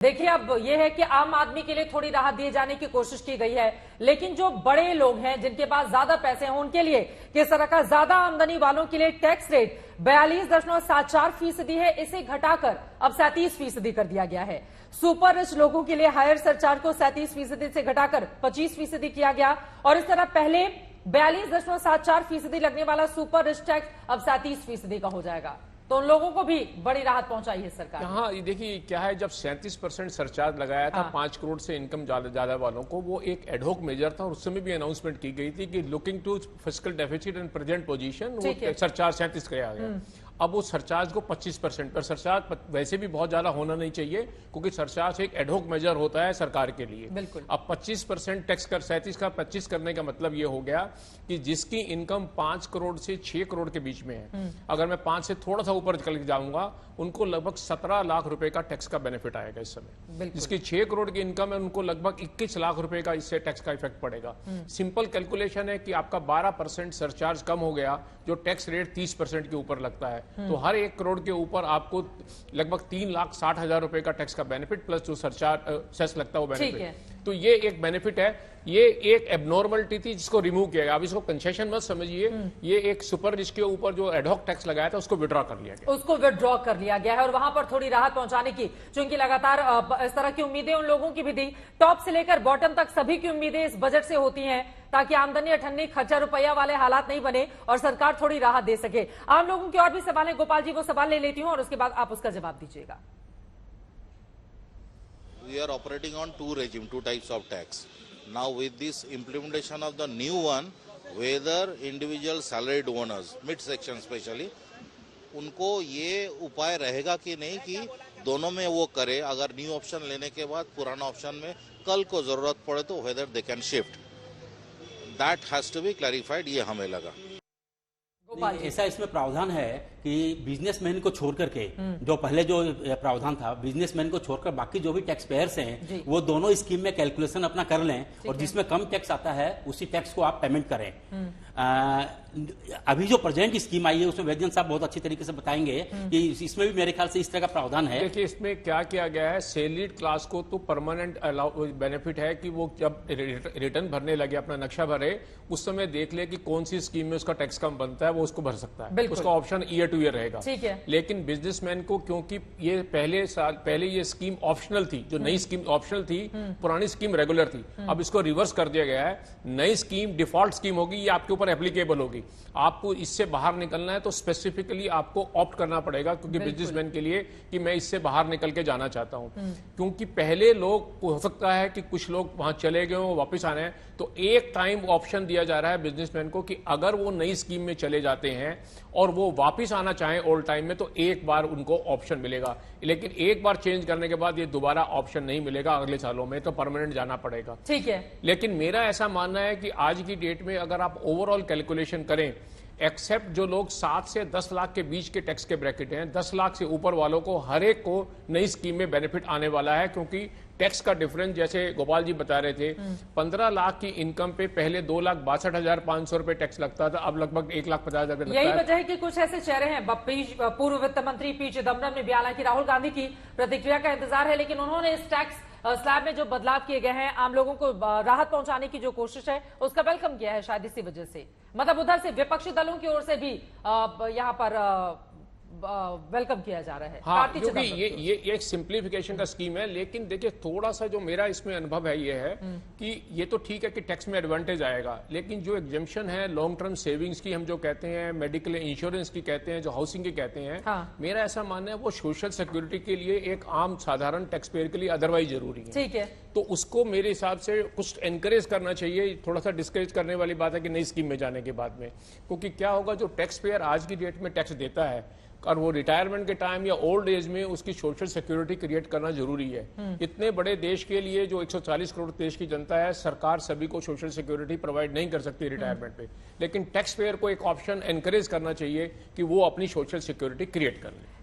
देखिए, अब यह है कि आम आदमी के लिए थोड़ी राहत दिए जाने की कोशिश की गई है, लेकिन जो बड़े लोग हैं जिनके पास ज्यादा पैसे हैं उनके लिए किस तरह का, ज्यादा आमदनी वालों के लिए टैक्स रेट 42.74% है, इसे घटाकर अब 37% कर दिया गया है। सुपर रिच लोगों के लिए हायर सरचार्ज को 37% से घटाकर 25% किया गया और इस तरह पहले 42.74% लगने वाला सुपर रिच टैक्स अब 37% का हो जाएगा। तो उन लोगों को भी बड़ी राहत पहुंचाई है सरकार। हाँ, ये देखिए क्या है, जब 37% सरचार्ज लगाया था 5 करोड़ से इनकम ज्यादा वालों को, वो एक एडहोक मेजर था और उस समय भी अनाउंसमेंट की गई थी कि looking to fiscal deficit and present position वो सरचार्ज 37 किया गया। अब वो सरचार्ज को 25% पर, सरचार्ज वैसे भी बहुत ज्यादा होना नहीं चाहिए क्योंकि सरचार्ज एक एडहोक मेजर होता है सरकार के लिए। बिल्कुल। अब 25% टैक्स कर 37 का 25 करने का मतलब ये हो गया कि जिसकी इनकम 5 करोड़ से 6 करोड़ के बीच में है, अगर मैं 5 से थोड़ा सा ऊपर चल जाऊंगा, उनको लगभग 17 लाख रुपए का टैक्स का बेनिफिट आएगा इस समय। जिसकी 6 करोड़ की इनकम है उनको लगभग 21 लाख रुपए का इससे टैक्स का इफेक्ट पड़ेगा। सिंपल कैलकुलेशन है कि आपका 12% सरचार्ज कम हो गया, जो टैक्स रेट 30% के ऊपर लगता है, तो हर 1 करोड़ के ऊपर आपको लगभग 3,60,000 रुपए का टैक्स का बेनिफिट प्लस जो सरचार्ज सेस लगता है वो बेनिफिट। तो ये एक बेनिफिट है, ये एक एबनॉर्मलिटी थी जिसको रिमूव किया गया। अब इसको कंसेशन मत समझिए, ये एक सुपर रिच के ऊपर जो एडहॉक टैक्स लगाया था उसको विड्रॉ कर लिया गया, उसको विड्रॉ कर लिया गया है और वहां पर थोड़ी राहत पहुंचाने की चूंकि लगातार इस तरह की उम्मीदें उन लोगों की भी थी, टॉप से लेकर बॉटम तक सभी की उम्मीदें इस बजट से होती हैं ताकि आमदनी अठन्नी खर्चा रुपया वाले हालात नहीं बने और सरकार थोड़ी राहत दे सके। आम लोगों के और भी सवाल है, गोपाल जी वो सवाल ले लेती हूं और उसके बाद आप उसका जवाब दीजिएगा। We are operating on two types of tax. Now with this implementation of the new one, whether individual salaried owners, mid section especially, उनको ये उपाय रहेगा कि नहीं कि दोनों में वो करे, अगर न्यू ऑप्शन लेने के बाद पुराना ऑप्शन में कल को जरूरत पड़े तो whether they can shift. That has to be clarified, ये हमें लगा। ऐसा इसमें प्रावधान है कि बिजनेसमैन को छोड़ करके जो पहले जो प्रावधान था, बिजनेसमैन को छोड़कर बाकी जो भी टैक्स पेयर्स हैं वो दोनों स्कीम में कैलकुलेशन अपना कर लें और जिसमें कम टैक्स आता है उसी टैक्स को आप पेमेंट करें। अभी जो प्रेजेंट स्कीम आई है उसमें वैद्यन साहब बहुत अच्छी तरीके से बताएंगे कि इसमें भी मेरे ख्याल से इस तरह का प्रावधान है। देखिए इसमें क्या किया गया है, सैलरीड क्लास को तो परमानेंट बेनिफिट है कि वो जब रिटर्न भरने लगे, अपना नक्शा भरे, उस समय देख ले कि कौन सी स्कीम में उसका टैक्स कम बनता है, वो उसको भर सकता है, उसका ऑप्शन ईयर टू ईयर रहेगा। ठीक है। लेकिन बिजनेसमैन को, क्योंकि ये पहले ये स्कीम ऑप्शनल थी, जो नई स्कीम ऑप्शनल थी, पुरानी स्कीम रेगुलर थी, अब इसको रिवर्स कर दिया गया है। नई स्कीम डिफॉल्ट स्कीम होगी, ये आपके ऊपर एप्लीकेबल होगी। आपको इससे बाहर निकलना है तो स्पेसिफिकली आपको ऑप्ट करना पड़ेगा क्योंकि बिजनेसमैन के लिए कि मैं इससे बाहर निकल के जाना चाहता हूं। क्योंकि पहले लोग, हो सकता है कि कुछ लोग वहां चले गए हो, वापस आने हैं, तो एक टाइम ऑप्शन दिया जा रहा है बिजनेसमैन को कि अगर वो नई स्कीम में चले जाते हैं और वो वापस आना चाहें ओल्ड टाइम में, तो एक बार उनको ऑप्शन मिलेगा। लेकिन एक बार चेंज करने के बाद ये दोबारा ऑप्शन नहीं मिलेगा, अगले सालों में तो परमानेंट जाना पड़ेगा। ठीक है। लेकिन मेरा ऐसा मानना है कि आज की डेट में अगर आप ओवरऑल कैलकुलेशन करें, एक्सेप्ट जो लोग 7 से 10 लाख के बीच के टैक्स के ब्रैकेट हैं, 10 लाख से ऊपर वालों को हर एक को नई स्कीम में बेनिफिट आने वाला है। क्योंकि टैक्स का डिफरेंस, जैसे गोपाल जी बता रहे थे, 15 लाख की इनकम पे पहले 2,62,500 रुपए टैक्स लगता था, अब लगभग 1,50,000 लगता है। यही वजह है कि कुछ ऐसे चेहरे हैं, पूर्व वित्त मंत्री पी चिदम्बरम ने भी, हालांकि राहुल गांधी की प्रतिक्रिया का इंतजार है, लेकिन उन्होंने इस टैक्स स्लैब में जो बदलाव किए गए हैं, आम लोगों को राहत पहुंचाने की जो कोशिश है उसका वेलकम किया है। शायद इसी वजह से, मतलब उधर से विपक्षी दलों की ओर से भी यहाँ पर वेलकम किया जा रहा है। हाँ, क्योंकि ये एक सिंप्लीफिकेशन का स्कीम है। लेकिन देखिए थोड़ा सा जो मेरा इसमें अनुभव है ये है कि ये तो ठीक है कि टैक्स में एडवांटेज आएगा, लेकिन जो एग्जेम्पशन है लॉन्ग टर्म सेविंग्स की, हम जो कहते हैं मेडिकल इंश्योरेंस की कहते हैं, जो हाउसिंग की कहते हैं, हाँ। मेरा ऐसा मानना है वो सोशल सिक्योरिटी के लिए एक आम साधारण टैक्स पेयर के लिए अदरवाइज जरूरी है। ठीक है। तो उसको मेरे हिसाब से कुछ एनकरेज करना चाहिए। थोड़ा सा डिस्करेज करने वाली बात है कि नई स्कीम में जाने के बाद में, क्योंकि क्या होगा, जो टैक्स पेयर आज की डेट में टैक्स देता है और वो रिटायरमेंट के टाइम या ओल्ड एज में उसकी सोशल सिक्योरिटी क्रिएट करना जरूरी है। इतने बड़े देश के लिए, जो 140 करोड़ देश की जनता है, सरकार सभी को सोशल सिक्योरिटी प्रोवाइड नहीं कर सकती रिटायरमेंट पे, लेकिन टैक्स पेयर को एक ऑप्शन एनकरेज करना चाहिए कि वो अपनी सोशल सिक्योरिटी क्रिएट कर ले।